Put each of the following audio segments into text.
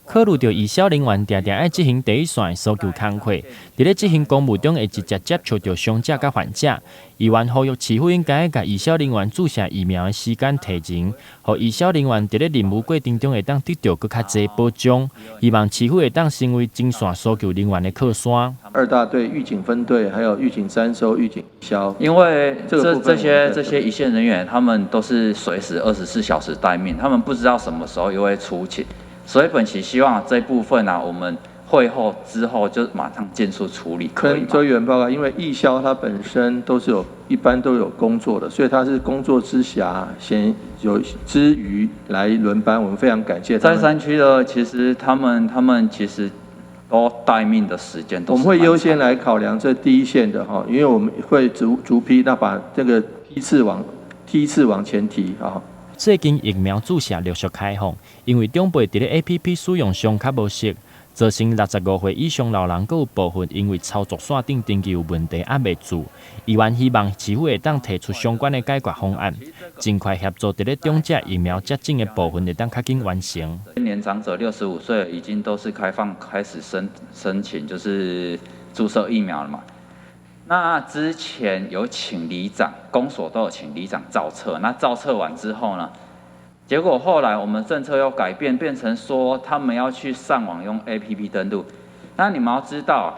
考虑到医疗人员常常爱执行第一线的搜救工作，伫咧执行公务中会直接接触到伤者甲患者，医院呼吁市府应该甲医疗人员注射疫苗的时间提前，互医疗人员伫咧任务过程中会当得到更较侪保障。希望市府会当成为前线搜救人员的靠山。2大队、预警分队，还有预警3收、预警消，因为这些一线人员，他们都是随时24小时待命，他们不知道什么时候又会出勤。所以本期希望这部分我们会后之后就马上尽速处理，可以吗？跟周议员报告，因为义消它本身一般都有工作的，所以它是工作之暇之余来轮班，我们非常感谢他们。在山区的，其实他们其实都待命的时间都是我们会优先来考量这第一线的哈，因为我们会逐批把这个梯次往前提啊。最近疫苗注射陆续开放，因为长辈伫咧 APP 使用上较无熟，造成65岁以上老人阁有部分因为操作线顶登记有问题压未住。医院希望市府会当提出相关的解决方案，尽快协助伫咧长者疫苗接种的部分会当较紧完成。年长者65岁已经都是开始申请就是注射疫苗了嘛。那之前有请里长，公所都有请里长造册。那造册完之后呢，结果后来我们政策又改变，变成说他们要去上网用 APP 登录。那你们要知道，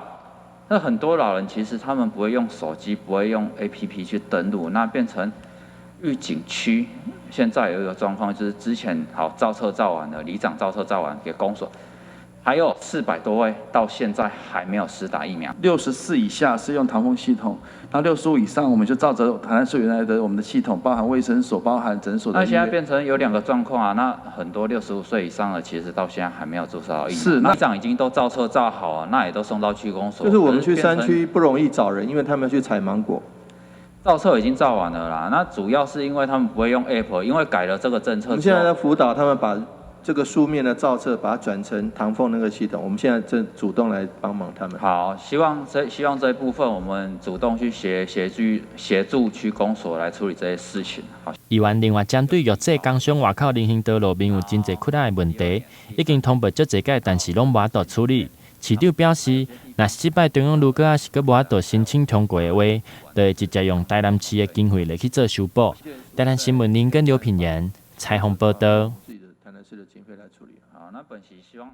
那很多老人其实他们不会用手机，不会用 APP 去登录，那变成预警区。现在有一个状况就是之前造册造完了，里长造册造完给公所。还有400多位到现在还没有施打疫苗。64以下是用唐凤系统，然后65以上我们就照着台南市原来的我们的系统，包含卫生所、包含诊所的。那现在变成有2个状况那很多65岁以上的其实到现在还没有注射到疫苗。是，里长已经都造册造好那也都送到区公所。就是我们去山区不容易找人，因为他们去采芒果。造册已经造完了啦，那主要是因为他们不会用 App， 因为改了这个政策之后。我们现在在辅导他们把这个书面的造册把它转成唐凤那个系统，我们现在正主动来帮忙他们。好，希望这一部分我们主动去协助区公所来处理这些事情。好，医院另外针对弱智工商外口人行道路面有真侪困难的问题，已经通报足侪届，但是拢无法度处理。市长表示，若失败中央如果是阁无法度申请通过的话，就会直接用台南市的经费来去做修补。台南新闻林跟刘品言采访报道。好，那本期希望。